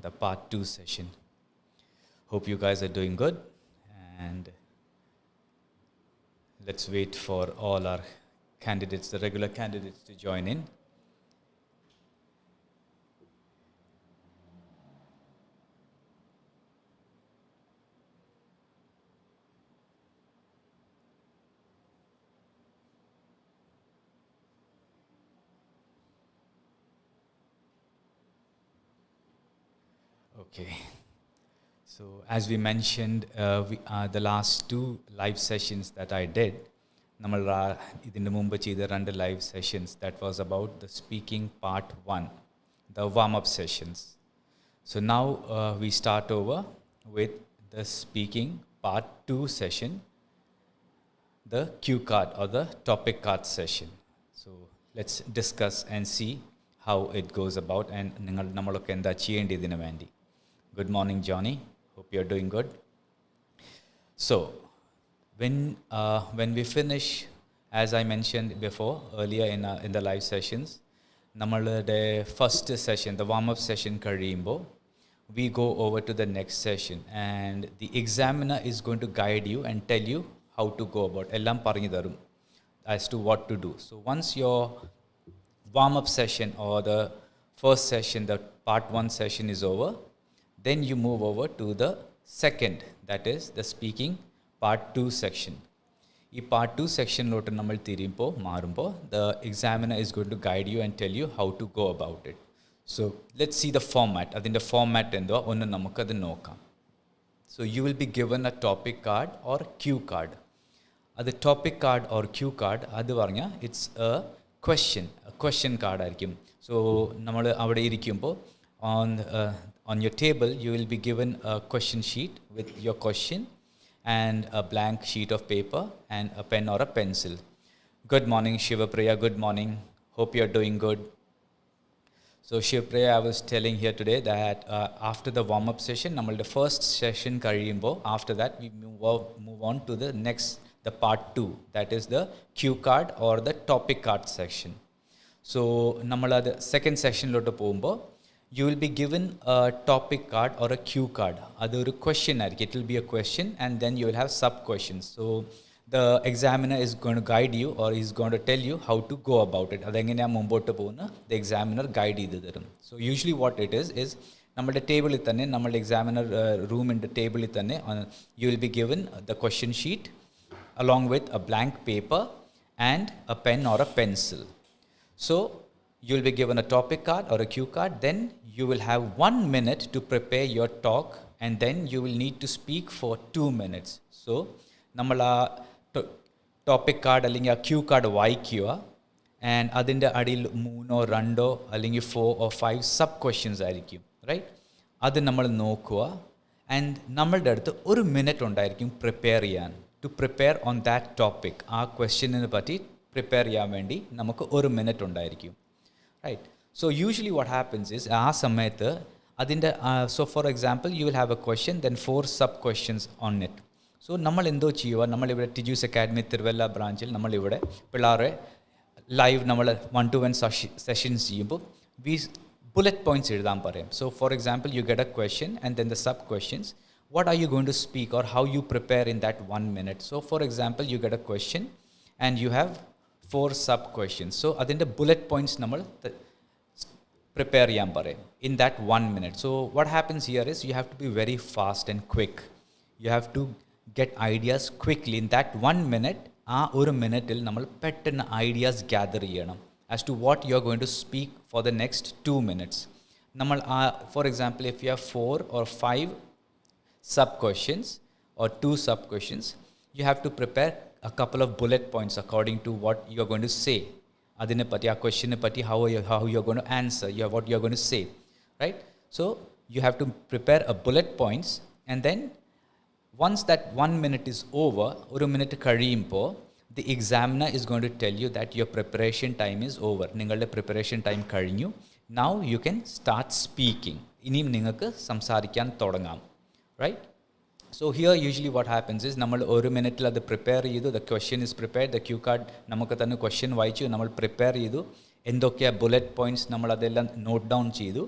the part 2 session. Hope you guys are doing good, and let's wait for all our candidates, the regular candidates, to join in. Okay, so as we mentioned, the last 2 live sessions that I did, നമ്മൾ ഇതിൻ്റെ മുമ്പ് ചെയ്ത 2 live sessions, that was about the speaking part 1, the warm-up sessions. So now we start over with the speaking part 2 session, the cue card or the topic card session. So let's discuss and see how it goes about, and നമ്മളൊക്കെ എന്താ ചെയ്യേണ്ടതിന് വേണ്ടി. Good morning, Johnny. Hope you're doing good. So, when we finish, as I mentioned before, earlier in the live sessions, the first session, the warm-up session കഴിയുമ്പോൾ, we go over to the next session, and the examiner is going to guide you and tell you how to go about. എല്ലാം പറഞ്ഞു തരും as to what to do. So, once your warm-up session or the first session, the part 1 session is over, then you move over to the second, that is the speaking part 2 section. In part 2 section lotu nammal thiriyumpo marumbo, the examiner is going to guide you and tell you how to go about it. So let's see the format. Adinte format endo onnu namukku adu nokkam. So you will be given a topic card or cue card. Adu topic card or cue card adu parnja it's a question card aayirikkum. So nammal avade irikkumbo on your table, you will be given a question sheet with your question and a blank sheet of paper and a pen or a pencil. Good morning, Shivapriya. Good morning. Hope you're doing good. So Shivapriya, I was telling here today that after the warm-up session, the first session kariyumbo, after that we move on to the next, the part 2, that is the cue card or the topic card section. So the second section lotu povumbo, you will be given a topic card or a cue card. Adu oru question aayirikkum. It will be a question, and then you will have sub questions. So the examiner is going to guide you, or is going to tell you how to go about it. Adengeneya mumbottu povuna, the examiner guide idu tharum. So usually what it is nammude table il thanne, nammude examiner room in the table il thanne, you will be given the question sheet along with a blank paper and a pen or a pencil. So you will be given a topic card or a cue card. Then you will have 1 minute to prepare your talk, and then you will need to speak for 2 minutes. So namala topic card allengi cue card vaikkuva, and adinte adil 3 or 2 allengi 4 or 5 sub questions aayirikkum, right? Adu nammal nokkuva, and nammalde aduthu 1 minute undayirikkum prepare cheyan, to prepare on that topic. Aa question ne patti prepare cheyan vendi namakku 1 minute undayirikkum. Right. So usually what happens is, so for example, you will have a question, then 4 sub questions on it. So nammal endo cheyuva, nammal ivide TIJU'S Academy Tiruvalla branch il nammal ivide pillare live nammal 1-to-1 sessions cheyumbo we bullet points eduthan parayam. So for example, you get a question and then the sub questions, what are you going to speak or how you prepare in that 1 minute. So for example, you get a question and you have 4 sub questions. So adinte bullet points nammal prepare cheyan parayam in that 1 minute. So what happens here is, you have to be very fast and quick. You have to get ideas quickly in that 1 minute. Aa oru minute il nammal pettanna ideas gather cheyanam as to what you are going to speak for the next 2 minutes. Nammal for example, if you have 4 or 5 sub questions or 2 sub questions, you have to prepare a couple of bullet points according to what you are going to say. Adine patti, a question patti, how you are going to answer, what you are going to say, right? So you have to prepare a bullet points, and then once that 1 minute is over, 1 minute kariyumpo, the examiner is going to tell you that your preparation time is over. Ningalude preparation time kazhinju. Now you can start speaking. Iniyum ningalku samsarikkan thodangam, right? So here usually what happens is, nammal 1 minute il adu prepare cheyidu, the question is prepared, the cue card namakku thannu question vaichu nammal prepare cheyidu, endokya bullet points nammal adellam note down cheyidu,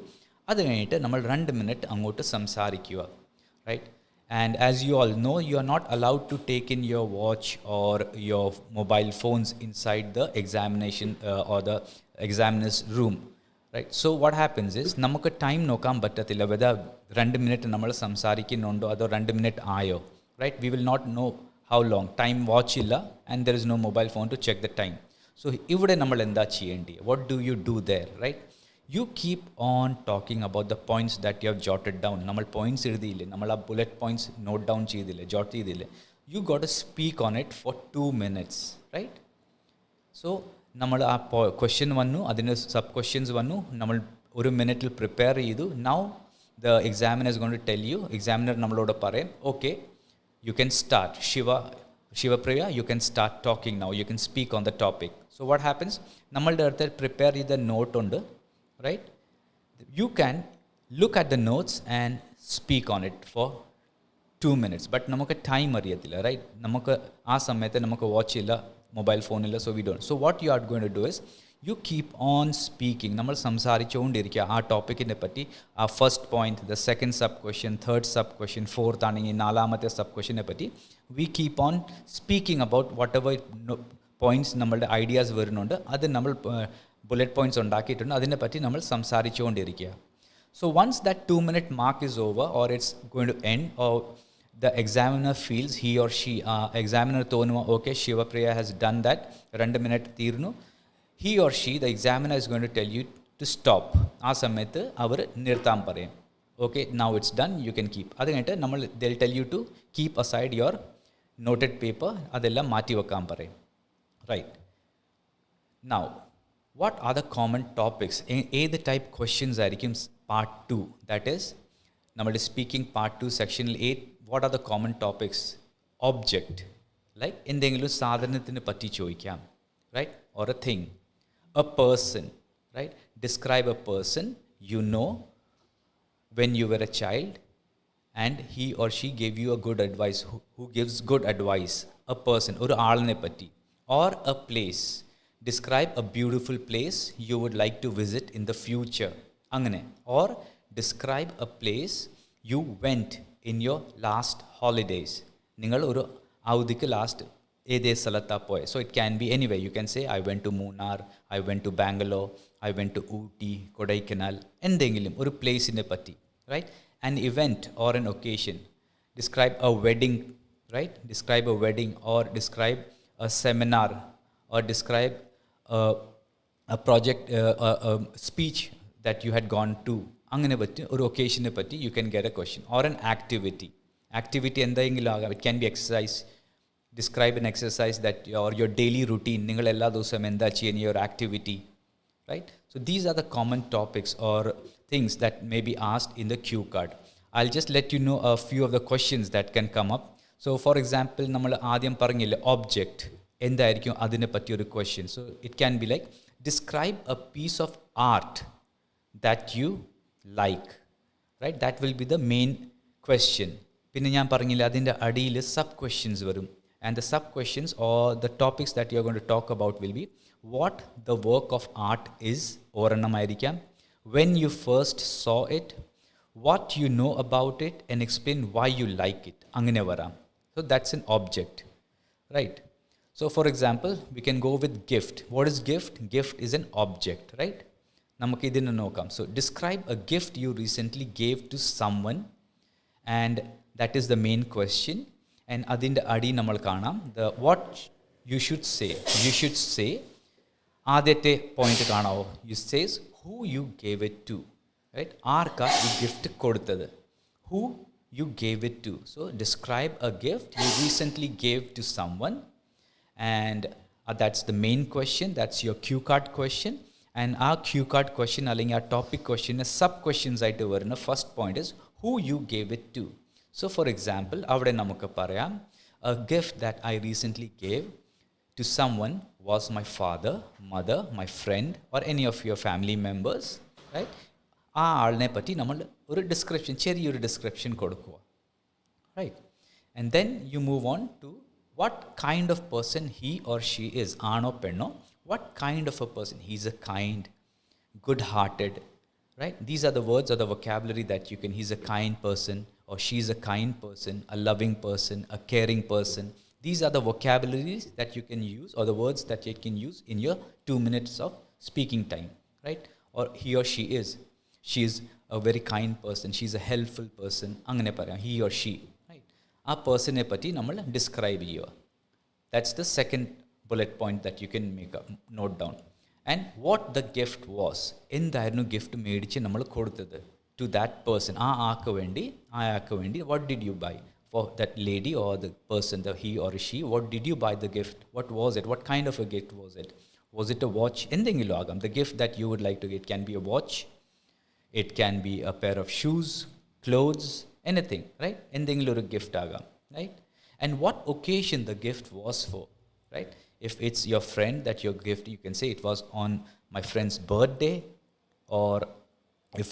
അത് കഴിഞ്ഞിട്ട് നമ്മൾ 2 minute അങ്ങോട്ട് സംസാരിക്കുക, right? And as you all know, you are not allowed to take in your watch or your mobile phones inside the examination or the examiner's room, right? So what happens is നമുക്ക് time നോക്കാൻ പറ്റത്തില്ല whether 2 minute നമ്മൾ സംസാരിക്കുന്നുണ്ടോ അതോ 2 minute ആയോ, right? We will not know how long. Time watch ഇല്ല and there is no mobile phone to check the time. So ഇവിടെ നമ്മൾ എന്താ ചെയ്യേണ്ടി? What do you do there, right? You keep on talking about the points that you have jotted down. നമ്മൾ points എഴുതിയില്ലേ, നമ്മൾ ആ bullet points note down ചെയ്തില്ലേ, jot ചെയ്തില്ലേ, you got to speak on it for 2 minutes, right? So നമ്മൾ ആ question വന്നു, അതിന് sub questions വന്നു, നമ്മൾ 1 മിനിറ്റിൽ പ്രിപ്പയർ ചെയ്തു. Now the examiner is going to tell you, examiner നമ്മളോട് പറയും, okay, you can start. Shivapriya, you can start talking now, you can speak on the topic. So what happens, നമ്മളുടെ അടുത്ത് prepare ചെയ്ത not ഉണ്ട്, right? You can look at the notes and speak on it for 2 minutes. But നമുക്ക് time അറിയത്തില്ല, right? നമുക്ക് ആ സമയത്ത് നമുക്ക് വാച്ച് ഇല്ല, mobile ഫോണില്ല, so we don't. So what you are going to do is you keep on speaking. നമ്മൾ സംസാരിച്ചുകൊണ്ടിരിക്കുക ആ ടോപ്പിക്കിനെ പറ്റി. ആ first point, the second sub question, third sub question, fourth ആണെങ്കിൽ 4ാമത്തെ സബ് ക്വസ്റ്റ്യനെ പറ്റി we keep on speaking about whatever points നമ്മളുടെ ideas വരുന്നുണ്ട്, അത് നമ്മൾ ബുള്ളറ്റ് പോയിന്റ്സ് ഉണ്ടാക്കിയിട്ടുണ്ട്, അതിനെപ്പറ്റി നമ്മൾ സംസാരിച്ചുകൊണ്ടിരിക്കുക. So once that 2-minute mark is over or it's going to end or the examiner feels, he or she, examiner തോന്നുക, okay, Shivapriya has done that, 2 minute തീർന്നു, he or she, the examiner is going to tell you to stop. ആ സമയത്ത് അവർ നിർത്താൻ പറയും. Okay, now it's done, you can keep. അത് കഴിഞ്ഞിട്ട് നമ്മൾ they'll tell you to keep aside your noted paper, അതെല്ലാം മാറ്റി വെക്കാൻ പറയും, right? Now what are the common topics? ഏത് ടൈപ്പ് ക്വസ്റ്റ്യൻസ് ആയിരിക്കും പാർട്ട് 2, ദാറ്റ് ഈസ് നമ്മുടെ സ്പീക്കിംഗ് പാർട്ട് 2 സെക്ഷനിൽ 8. What are the common topics? Object, like എന്തെങ്കിലും സാധനത്തിനെ പറ്റി ചോദിക്കാം, right? Or a thing. A person, right? Describe a person you know when you were a child and he or she gave you a good advice. Who gives good advice? A person, ഒരു ആളിനെ പറ്റി. Or a place. Describe a beautiful place you would like to visit in the future. അങ്ങനെ. Or describe a place you went in your last holidays. നിങ്ങൾ ഒരു അവധിക്ക് last ഏതേ സ്ഥലത്താ പോയ. So it can be anywhere. You can say I went to Munnar, I went to Bangalore, I went to Ooty, Kodaikanal. എന്തെങ്കിലും ഒരു പ്ലേസിനെ പറ്റി, right? An event or an occasion. Describe a wedding, right? Describe a wedding or describe a seminar or describe a project, a speech that you had gone to. അങ്ങനെ പറ്റി ഒരു ഒക്കേഷനെ പറ്റി you can get a question. Or an activity. Activity എന്തെങ്കിലും ആകാം. It can be exercise. Describe an exercise that or your daily routine. നിങ്ങൾ എല്ലാ ദിവസവും എന്താ ചെയ്യുന്ന your activity, right? So these are the common topics or things that may be asked in the cue card. I'll just let you know a few of the questions that can come up. So for example, നമ്മൾ ആദ്യം പറഞ്ഞില്ലേ object, എന്തായിരിക്കും അതിനെ പറ്റി ഒരു question. So it can be like describe a piece of art that you like, right? That will be the main question. പിന്നെ ഞാൻ പറഞ്ഞില്ല അതിൻ്റെ അടിയിൽ സബ് ക്വസ്റ്റ്യൻസ് വരും. And the sub questions or the topics that you are going to talk about will be what the work of art is, orannamayirikam, when you first saw it, what you know about it, and explain why you like it. Angane varam. So that's an object, right? So for example, we can go with gift. What is gift? Gift is an object, right? Namakku idinu nokam. So describe a gift you recently gave to someone, and that is the main question. And adinte adi nammal kaanam, the what you should say ആദ്യത്തെ point കാണാവോ? You says who you gave it to, right? ആർക്കാ ഈ gift കൊടുത്തത്? Who you gave it to. So describe a gift you recently gave to someone, and that's the main question. That's your cue card question. And our cue card question അല്ലെങ്കിൽ our topic question is sub questions ആയിട്ട് വരുന്ന first point is who you gave it to. So for example, avade namukku parayam, a gift that I recently gave to someone was my father, mother, my friend, or any of your family members, right? ആ ആളിനെ പറ്റി നമ്മൾ ഒരു description, ചെറിയൊരു description കൊടുക്കുക, right? And then you move on to what kind of person he or she is. ആണോ പെണ്ണോ? What kind of a person? He's a kind, good-hearted, right? These are the words or the vocabulary that you can, he's a kind person or she's a kind person, a loving person, a caring person. These are the vocabularies that you can use or the words that you can use in your 2 minutes of speaking time, right? Or he or she is a very kind person, she's a helpful person, അങ്ങനെ പറയാം, he or she, right? ആ പേഴ്സണെ പറ്റി നമ്മൾ describe ചെയ്യുക. That's the second bullet point that you can make a note down. And what the gift was. എന്തായിരുന്നു gift മേടിച്ച് നമ്മൾ കൊടുത്തത് to that person. ആ ആൾക്ക് വേണ്ടി what did you buy for that lady or the person, the he or she? What did you buy the gift? What was it? What kind of a gift was it? Was it a watch? എന്തെങ്കിലും ആകാം. The gift that you would like to get can be a watch. It can be a pair of shoes, clothes, anything, right? എന്തെങ്കിലും ഒരു gift ആകാം, right? And what occasion the gift was for, right? If it's your friend that your gift, you can say it was on my friend's birthday, or if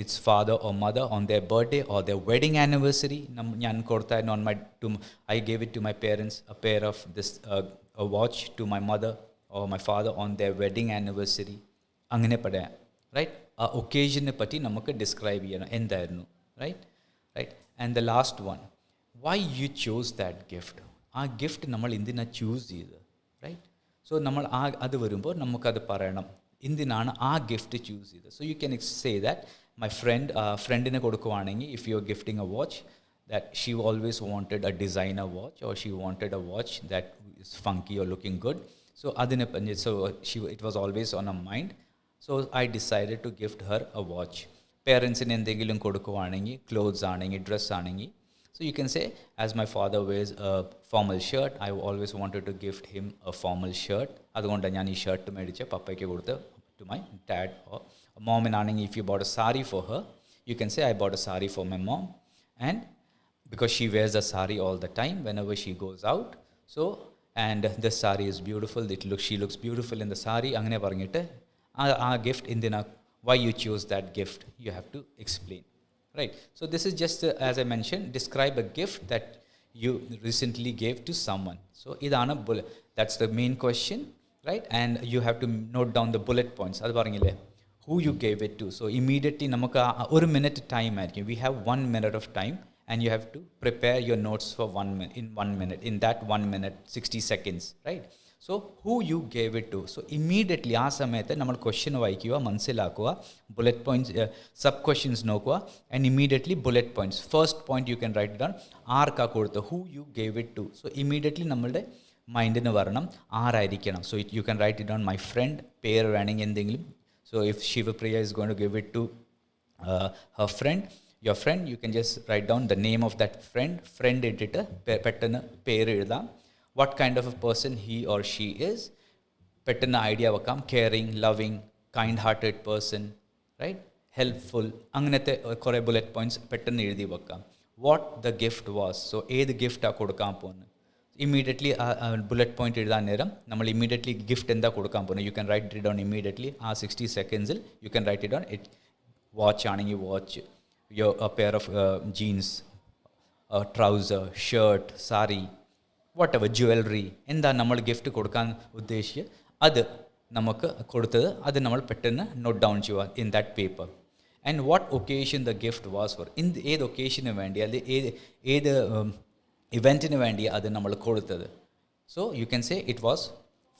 it's father or mother on their birthday or their wedding anniversary. I gave it to my parents, a pair of this a watch to my mother or my father on their wedding anniversary. അങ്ങനെ പറയാം, right? ആ ഒക്കേഷനെ പറ്റി നമുക്ക് describe ചെയ്യണം എന്തായിരുന്നു, right? And the last one, why you chose that gift. ആ gift നമ്മൾ എന്തിനാണ് ചൂസ് ചെയ്തത്, റൈറ്റ്? സോ നമ്മൾ അത് വരുമ്പോൾ നമുക്കത് പറയണം, എന്തിനാണ് ആ ഗിഫ്റ്റ് ചൂസ് ചെയ്തത്. So you can say that my ഫ്രണ്ടിന് കൊടുക്കുവാണെങ്കിൽ, if you are gifting A watch that she always wanted a designer watch, or she wanted a watch that is funky or looking good. So it was always on her mind. So I decided to gift her a watch. Parentsine എന്തെങ്കിലും കൊടുക്കുവാണെങ്കിൽ, clothes ആണെങ്കിൽ, dress ആണെങ്കിൽ, so you can say, as my father wears a formal shirt, I always wanted to gift him a formal shirt. അതുകൊണ്ടാണ് ഞാൻ ഈ shirt മേടിച്ച് പപ്പയ്ക്ക് കൊടുത്ത് to my dad. Or mom ആണെങ്കിൽ, if you bought a sari for her, you can say I bought a sari for my mom, and because she wears a sari all the time whenever she goes out, so and this sari is beautiful, she looks beautiful in the sari, അങ്ങനെ പറഞ്ഞിട്ട് ആ gift എന്തിനാ, why you chose that gift, you have to explain. Right. So this is just, as I mentioned, describe a gift that you recently gave to someone. So idana that's the main question, right? And you have to note down the bullet points. Adu parangile, who you gave it to. So immediately namakku 1 minute time aayirikkum. We have 1 minute of time, and you have to prepare your notes for 1 minute. In 1 minute, in that 1 minute 60 seconds, right? So who you gave it to. So immediately ആ സമയത്ത് നമ്മൾ question വായിക്കുക, മനസ്സിലാക്കുക, bullet points, sub questions നോക്കുക, and immediately bullet points. First point you can write down, ആർക്കാ കൊടുത്ത്, who you gave it to. So immediately നമ്മളുടെ മൈൻഡിന് വരണം ആരായിരിക്കണം. So you can write it down my friend, പേര് വേണമെങ്കിൽ എന്തെങ്കിലും. So if Shivapriya is going to give it to her friend, your friend, you can just write down the name of that friend ഇട്ടിട്ട് പെട്ടെന്ന് പേര് എഴുതാം. What kind of a person he or she is, പെട്ടെന്ന് idea വെക്കാം. Caring, loving, kind hearted person, right, helpful, അങ്ങനത്തെ കുറേ bullet points പെട്ടെന്ന് എഴുതി വെക്കാം. What the gift was. So ഏത് ഗിഫ്റ്റാണ് കൊടുക്കാൻ പോകുന്നത്, ഇമ്മീഡിയറ്റ്ലി ബുള്ളറ്റ് പോയിന്റ് എഴുതാൻ നേരം നമ്മൾ ഇമ്മീഡിയറ്റ്ലി ഗിഫ്റ്റ് എന്താ കൊടുക്കാൻ പോകുന്നത്, U can write it down immediately. ആ 60 seconds U can write it down. Watch ആണെങ്കിൽ watch, a pair of jeans, a trouser, shirt, sari, whatever, jewelry, എന്താ നമ്മൾ ഗിഫ്റ്റ് കൊടുക്കാൻ ഉദ്ദേശിച്ച് അത് നമുക്ക് കൊടുത്തത്, അത് നമ്മൾ പെട്ടെന്ന് നോട്ട് ഡൗൺ ചെയ്യുക in that paper. And what occasion the gift was for. ഏത് ഒക്കേഷന് വേണ്ടി, അത് ഏത് ഇവൻറ്റിന് വേണ്ടി അത് നമ്മൾ കൊടുത്തത്. So you can say it was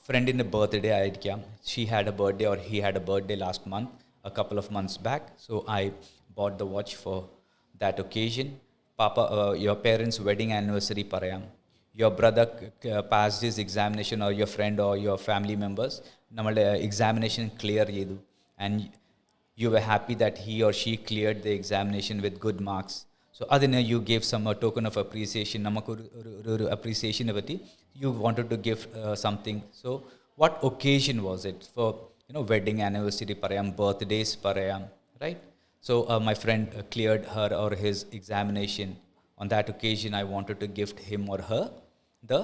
ഫ്രണ്ടിൻ്റെ ബർത്ത്ഡേ ആയിരിക്കാം. She had A birthday or he had A birthday last month, a couple of months back, so I bought the watch for that occasion. Your parents' wedding anniversary parayam. Your brother passed his examination, or your friend or your family members nammade examination clear chedu, and you were happy that he or she cleared the examination with good marks. So adina you gave some token of appreciation, namakku oru appreciation patti you wanted to give something. So what occasion was it for? Wedding anniversary parayam, birthdays parayam, right? So my friend cleared her or his examination. On that occasion, I wanted to gift him or her the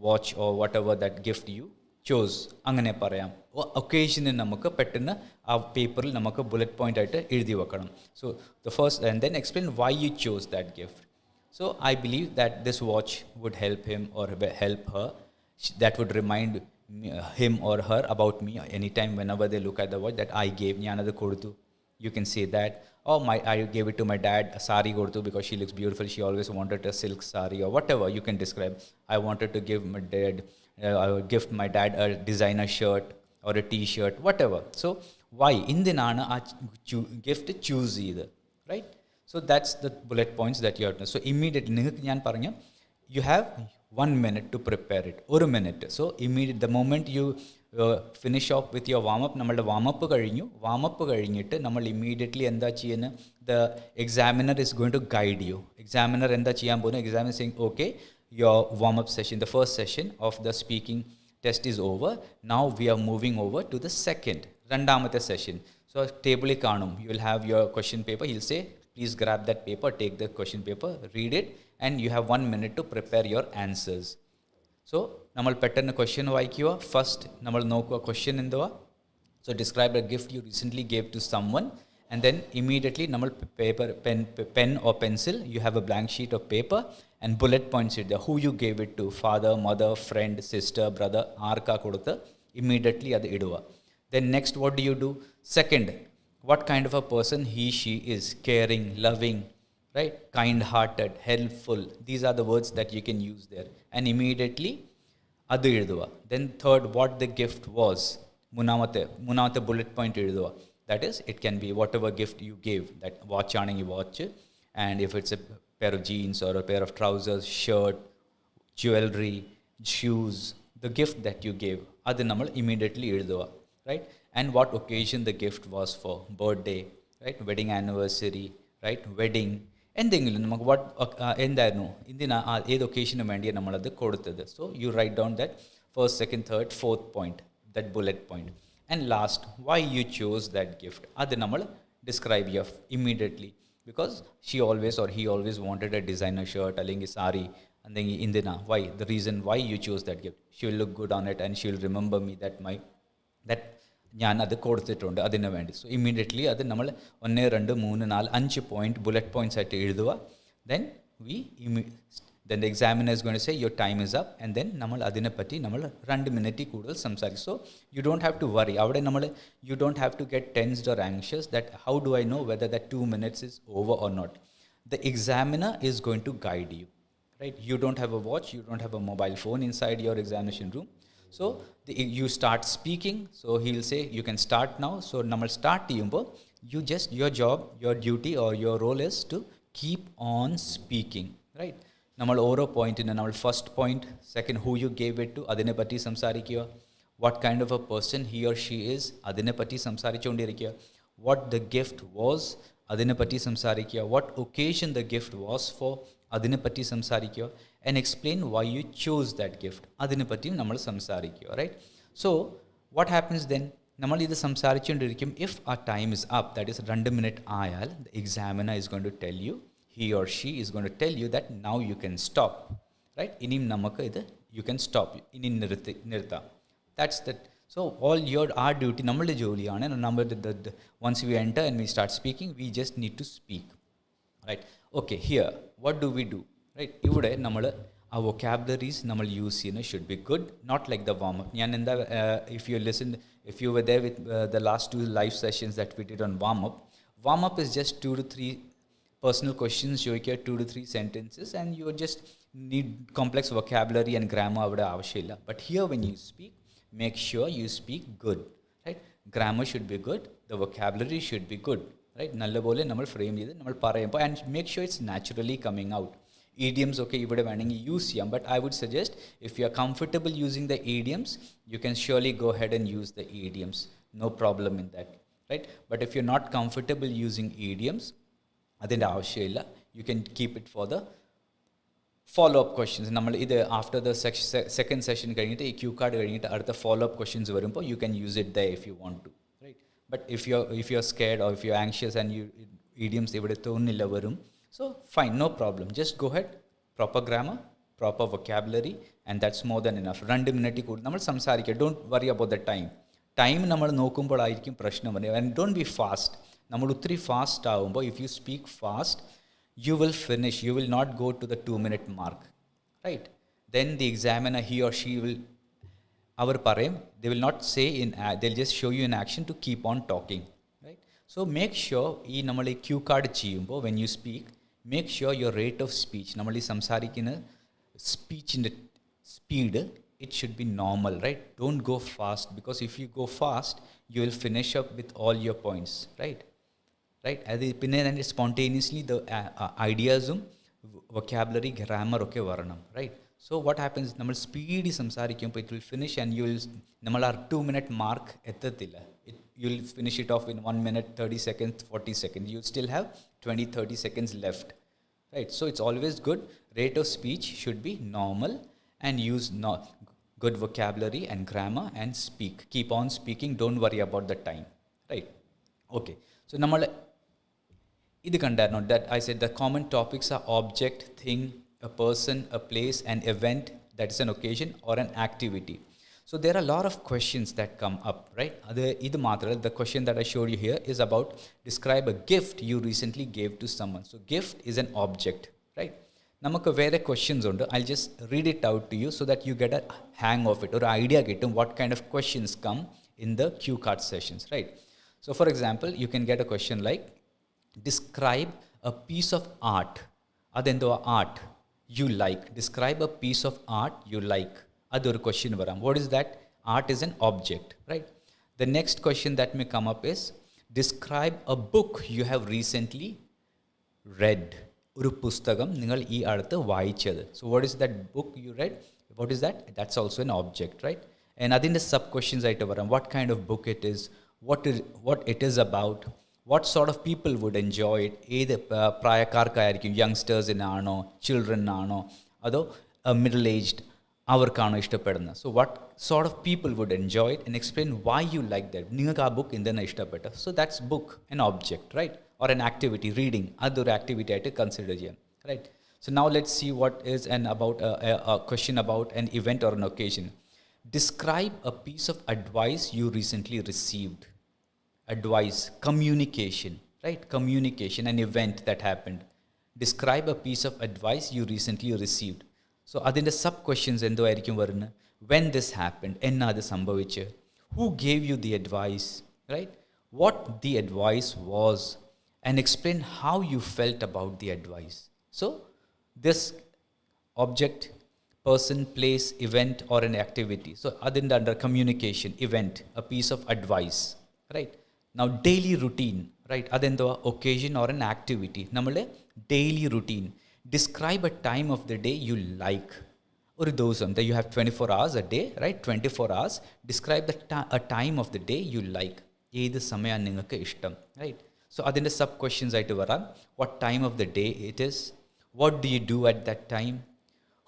watch or whatever that gift you chose. Angane parayam. Occasion namakku pettunna aa paper il namakku bullet point aayittu ezhuthi vekanam. So the first, and then explain why you chose that gift. So I believe that this watch would help him or help her. That would remind him or her about me anytime whenever they look at the watch that I gave, ഞാനത് കൊടുത്തു, You can say that, oh, I gave it to my dad, a sari gortu, because she looks beautiful. She always wanted a silk sari, or whatever you can describe. I wanted to give my dad, I would gift my dad a designer shirt or a t-shirt, whatever. So why indinana gift choose either, right? So that's the bullet points that you have to. So immediately നിങ്ങൾക്ക് ഞാൻ പറഞ്ഞ, you have 1 minute to prepare it. 1 minute. So immediate the moment you finish off with your warm up, നമ്മളുടെ warm up കഴിഞ്ഞു. Warm up കഴിഞ്ഞിട്ട് നമ്മൾ immediately എന്താ ചെയ്യുന്നത്? The examiner is going to guide you. Examiner എന്താ ചെയ്യാൻ പോകുന്നത്? Examiner saying, okay, your warm up session, the first session of the speaking test is over. Now we are moving over to the second, രണ്ടാമത്തെ session. So ടേബിളിൽ കാണും, you will have your question paper. He'll say, please grab that paper, take the question paper, read it, and you have 1 minute to prepare your answers. So നമ്മൾ പെട്ടെന്ന് question വായിക്കുക. First നമ്മൾ നോക്കുക question എന്തുവാ. So describe a gift you recently gave to someone, and then immediately നമ്മൾ paper, pen or pencil, you have a blank sheet of paper and bullet points it there. Who you gave it to, father, mother, friend, sister, brother, ആർക്കാ കൊടുത്ത് immediately അത് ഇടുക. Then next, what do you do? Second, what kind of a person he, she is. Caring, loving, right? Kind-hearted, helpful. These are the words that you can use there. And immediately, adu eluduva. Then third, what the gift was. Munamate bullet point eluduva. That is, it can be whatever gift you gave. That watch aanengi watch. And if it's a pair of jeans or a pair of trousers, shirt, jewelry, shoes, the gift that you gave, adu nammal immediately eluduva. Right? And what occasion the gift was for. Birthday, right? Wedding anniversary, right? Wedding. എന്തെങ്കിലും നമുക്ക് എന്തായിരുന്നു ഇതിന് ഏത് ഒക്കേഷന് വേണ്ടിയാണ് നമ്മളത് കൊടുത്തത്. So you write down that first, second, third, fourth point, that bullet point. And last, why you chose that gift, അത് നമ്മൾ ഡിസ്ക്രൈബ് ചെയ്യുക immediately. Because she always or he always wanted a designer shirt അല്ലെങ്കിൽ സാരി, അല്ലെങ്കിൽ എന്തിനാ, why, the reason why you choose that gift. She will look good on it and she will remember me that ഞാൻ അത് കൊടുത്തിട്ടുണ്ട് അതിന് വേണ്ടി. So immediately അത് നമ്മൾ 1, 2, 3, 4, 5 പോയിന്റ് ബുള്ളറ്റ് പോയിന്റ്സ് ആയിട്ട് എഴുതുക. Then then the examiner is going to say your time is up, and then നമ്മൾ അതിനെപ്പറ്റി നമ്മൾ 2 മിനിറ്റിൽ കൂടുതൽ സംസാരിക്കും. So you don't have to worry. അവിടെ നമ്മൾ you don't have to get tensed or anxious that how do I know whether that 2 minutes is over or not. The examiner is going to guide you, right? You don't have a watch, you don't have a mobile phone inside your examination room. So you start speaking, so he'll say you can start now. So namal start cheyumbo, you just, your job, your duty or your role is to keep on speaking, right? Namal oro point in namal first point, second, who you gave it to, adine patti samsarikkuva. What kind of a person he or she is, adine patti samsarichondirikkuva. What the gift was, adine patti samsarikkuva. What occasion the gift was for, adine patti samsarikkuva. And explain why you chose that gift. അതിനെ പറ്റിയും നമ്മൾ സംസാരിക്കുക, right? So what happens then? നമ്മൾ ഇത് സംസാരിച്ചുകൊണ്ടിരിക്കും. If our time is up, that is 2 minutes ആയാൽ, the examiner is going to tell you, he or she is going to tell you that now you can stop, right? ഇനിയും നമുക്ക് ഇത് you can stop, ഇനി നിർത്താം. That's that. So all our duty, നമ്മളുടെ ജോലിയാണ്. Once we enter and we start speaking, we just need to speak, right? Okay, here what do we do? Right, ഇവിടെ നമ്മൾ ആ വൊക്കാബുലറീസ് നമ്മൾ യൂസ് ചെയ്യുന്നത് should be good, not like the warm up. ഞാൻ എന്താ, if you were there with the last 2 live sessions that we did on warm up is just 2 to 3 personal questions ചോദിക്കുക, 2 to 3 sentences, and you just need complex vocabulary and grammar അവിടെ ആവശ്യമില്ല. But here when you speak, make sure you speak good, right? Grammar should be good, the vocabulary should be good, right? നല്ലപോലെ നമ്മൾ frame ചെയ്ത് നമ്മൾ പറയുമ്പോൾ, and make sure it's naturally coming out. Idioms, okay, ഇവിടെ വേണമെങ്കിൽ use ചെയ്യാം, but I would suggest if you are comfortable using the idioms, you can surely go ahead and use the idioms. No problem in that, right? But if you're not comfortable using idioms, അതിൻ്റെ ആവശ്യമില്ല. You can keep it for the follow-up questions. നമ്മൾ ഇത് after the second session കഴിഞ്ഞിട്ട് ഈ Q card കഴിഞ്ഞിട്ട് അടുത്ത follow-up questions വരുമ്പോൾ you can use it there if you want to, right? But if you're scared or if you're anxious and you idioms ഇവിടെ തോന്നില്ല വരും, so fine, no problem. Just go ahead, proper grammar, proper vocabulary, and that's more than enough. 2 minutes കൂടി നമ്മൾ സംസാരിക്കുക. Don't worry about the time നമ്മൾ നോക്കുമ്പോഴായിരിക്കും പ്രശ്നം വരുന്നത്. And don't be fast. നമ്മൾ ഒത്തിരി ഫാസ്റ്റ് ആകുമ്പോൾ, if you speak fast, you will finish, you will not go to the 2 minute mark, right? Then the examiner, he or she will, അവർ പറയും, they will not say they'll just show you in action to keep on talking, right? So make sure ഈ നമ്മൾ ഈ Q card ചെയ്യുമ്പോൾ when you speak, make sure your rate of speech, നമ്മൾ ഈ സംസാരിക്കുന്ന സ്പീച്ചിൻ്റെ speed, it should be normal, right? Don't go fast, because if you go fast, you will finish up with all your points, right? അത് പിന്നെ തന്നെ spontaneously the ideasum, vocabulary, grammar ഒക്കെ വരണം, right? So what happens, നമ്മൾ സ്പീഡിൽ സംസാരിക്കുമ്പോൾ it will finish and you will, നമ്മൾ ആ 2-minute mark എത്തത്തില്ല. You will finish it off in 1 minute, 30 seconds, 40 seconds. You still have 20-30 seconds left, right? So it's always good. Rate of speech should be normal and use good vocabulary and grammar and speak. Keep on speaking. Don't worry about the time, right? Okay. So നമ്മൾ ഇത് കണ്ടായിരുന്നു, that I said the common topics are object, thing, a person, a place, an event, that is an occasion or an activity. So there are a lot of questions that come up, right? The question that I showed you here is about describe a gift you recently gave to someone. So gift is an object, right? Namakku vere questions undu. I'll just read it out to you so that you get a hang of it or idea gettum what kind of questions come in the cue card sessions, right? So for example, you can get a question like describe a piece of art. Adendo art you like. Describe a piece of art you like. Adoru question varam. What is that? Art is an object, right? The next question that may come up is describe a book you have recently read. Oru pustakam ningal ee adathu vaichadu. So what is that book you read? What is that? That's also an object, right? And adinte sub questions aittu varam. What kind of book it is? What it is about? What sort of people would enjoy it? Either പ്രായക്കാർക്കായിരിക്കും, യങ്സ്റ്റേഴ്സിനാണോ, children ആണോ, അതോ middle aged അവർക്കാണോ ഇഷ്ടപ്പെടുന്നത്? So what sort of people would enjoy it and explain why you like that. നിങ്ങൾക്ക് ആ book എന്താണ് ഇഷ്ടപ്പെട്ടത്? So that's book an object, right? Or an activity, reading, അതൊരു ആക്ടിവിറ്റി ആയിട്ട് കൺസിഡർ ചെയ്യാം, right? So now let's see what is an about question about an event or an occasion. Describe a piece of advice you recently received. Advice, communication, right? Communication, an event that happened. Describe a piece of advice you recently received. So adinte sub questions endu aayirikkum varunnu. When this happened, enna adu sambhavichu, who gave you the advice, right? What the advice was, and explain how you felt about the advice. So this object, person, place, event or an activity. So adinte under communication, event, a piece of advice, right? Now daily routine, right? Adendo occasion or an activity. Nammale daily routine. Describe a time of the day you like. Or dosam that you have 24 hours a day, right? 24 hours. Describe a time of the day you like. Edu samaya ningalku ishtam, right? So adinte sub questions aittu varam. What time of the day it is? What do you do at that time?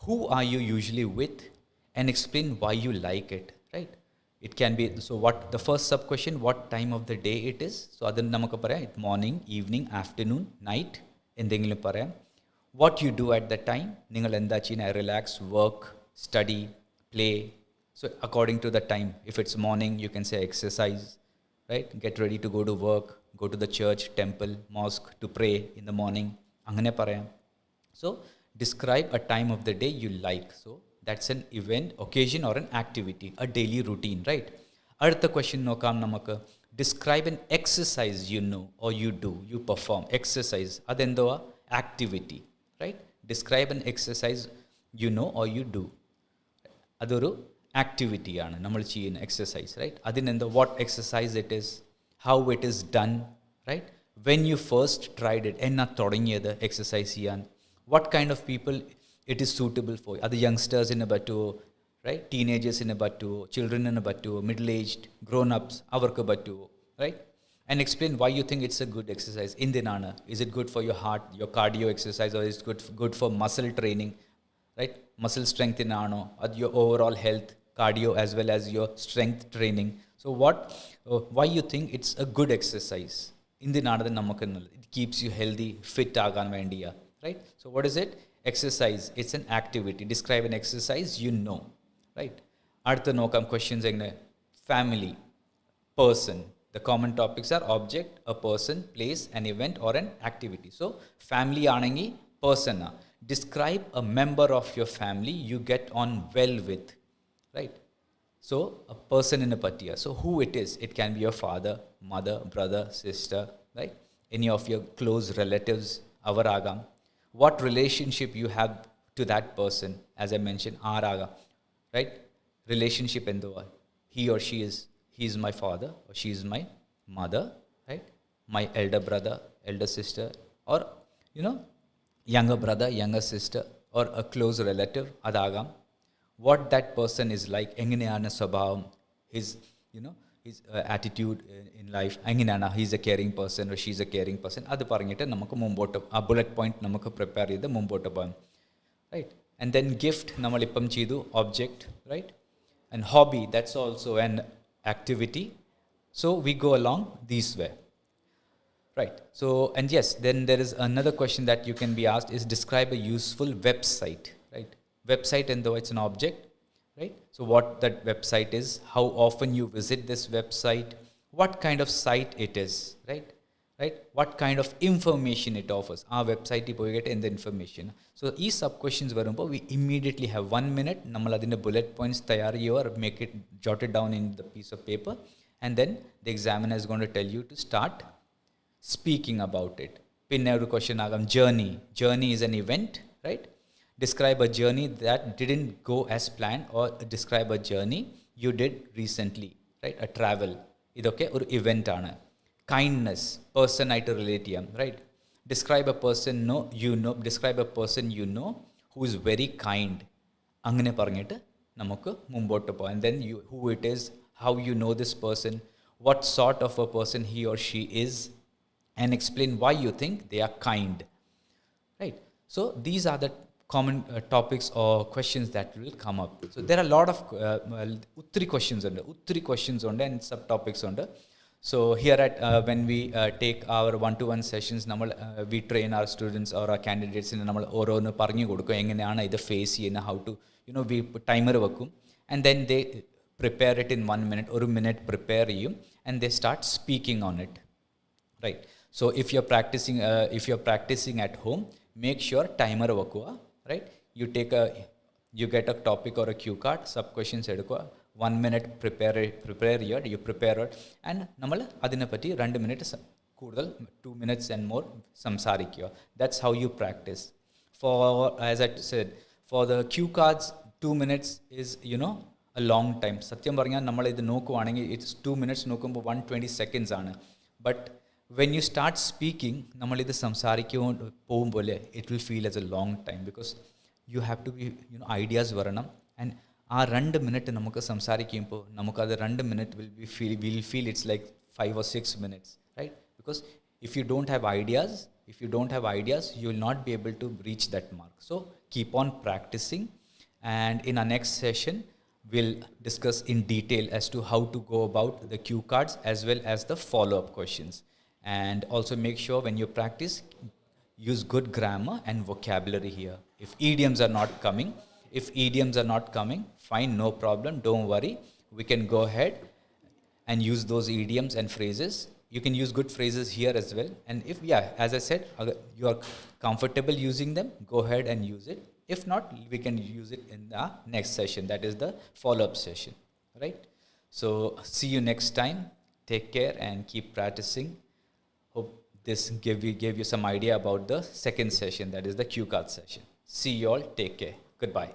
Who are you usually with? And explain why you like it, right? It can be, so what the first sub question, what time of the day it is? So adannu namakku parayam, morning, evening, afternoon, night, endengilum parayam. What you do at that time, ningal endha china, relax, work, study, play. So according to the time, if it's morning, you can say exercise, right? Get ready to go to work, go to the church, temple, mosque to pray in the morning, angane parayam. So describe a time of the day you like. So that's an event, occasion or an activity, a daily routine, right? Adutha question nokam namakku. Describe an exercise you know or you do, you perform. Exercise, adendo activity, right? Describe an exercise you know or you do. Adoru activity aanu nammal cheyuna exercise, right? Adinendo what exercise it is, how it is done, right? When you first tried it, enna thodangiyadu exercise cheyan, what kind of people it is suitable for. Are the youngsters in a battu, right? Teenagers in a battu, children in a battu, middle-aged, grown-ups, avarku battu, right? And explain why you think it's a good exercise. Indinana, is it good for your heart, your cardio exercise, or is it good for muscle training, right? Muscle strength in ano, or your overall health, cardio as well as your strength training. So why you think it's a good exercise? Indinana namakku, it keeps you healthy, fit agan vendiya, right? So what is it? Exercise, it's an activity. Describe an exercise you know, right? Adutha nokam questions engne. Family, person. The common topics are object, a person, place, an event or an activity. So family anangi person. Describe a member of your family you get on well with, right? So a person in a patiya. So who it is? It can be your father, mother, brother, sister, right? Any of your close relatives, avaragam. What relationship you have to that person? As I mentioned, araga, right? Relationship enduva. He or she is, he is my father or she is my mother, right? My elder brother, elder sister, or younger brother, younger sister, or a close relative, adagam. What that person is like, engineyana swabhavam, his his attitude in life, engineyana he's a caring person or she's a caring person, adu parangitte namakku mumbottu a bullet point namakku prepare ചെയ്ത് മുമ്പോട്ട് പോകാം, right? And then gift നമ്മൾ ഇപ്പം ചെയ്തു, object, right? And hobby, that's also an activity. So we go along this way. Right. So, and yes, then there is another question that you can be asked is describe a useful website, right? Website, and though it's an object, right? So what that website is, how often you visit this website, what kind of site it is, right? Right? What kind of information it offers. Our website you get in the information. So these sub questions varumpo, we immediately have 1 minute. Nammal adine bullet points tayari or make it, jot it down in the piece of paper, and then the examiner is going to tell you to start speaking about it. Pinne oru question agam journey. Journey is an event, right? Describe a journey that didn't go as planned, or describe a journey you did recently, right? A travel. Idokke oru event aanu. Kindness, person aittu relate cheyam, right? Describe a person describe a person you know who is very kind. Angane parangitte namakku mumbottu po, and then who it is, how you know this person, what sort of a person he or she is, and explain why you think they are kind, right? So these are the common topics or questions that will come up. So there are a lot of uttri questions under and subtopics under. So here at when we take our one-to-one sessions, we train our students or our candidates in ഓരോന്ന് പറഞ്ഞു കൊടുക്കും, എങ്ങനെയാണ് ഇത് face ചെയ്യുന്നത്, how to we timer വെക്കും, and then they prepare it in 1 minute, ഒരു minute prepare ചെയ്യും, and they start speaking on it, right? So if you're practicing at home, make sure timer vakkuva, right? You get a topic or a cue card, sub questions edukkuva, 1 minute prepare you prepare it, and nammal adine patti 2 minutes koodal 2 minutes and more samsarikkuva. That's how you practice. For, as I said, for the cue cards, 2 minutes is a long time. Satyam parnja nammal idu nokkuvaanengil it's 2 minutes nokkumbo 120 seconds aanu. But when you start speaking, nammal idu samsarikku povumbole it will feel as a long time, because you have to be ideas varanam, and ആ 2 minute നമുക്ക് സംസാരിക്കുമ്പോൾ നമുക്കത് 2 minute will feel it's like 5 or 6 minutes, right? Because if you don't have ideas, you will not be able to reach that mark. So keep on practicing, and in our next session we'll discuss in detail as to how to go about the cue cards as well as the follow-up questions. And also make sure when you practice, use good grammar and vocabulary here. If idioms are not coming, fine, no problem, don't worry. We can go ahead and use those idioms and phrases. You can use good phrases here as well. And if, as I said, you are comfortable using them, go ahead and use it. If not, we can use it in the next session, that is the follow-up session, right? So see you next time. Take care and keep practicing. Hope this gave you some idea about the second session, that is the cue card session. See you all. Take care. Goodbye.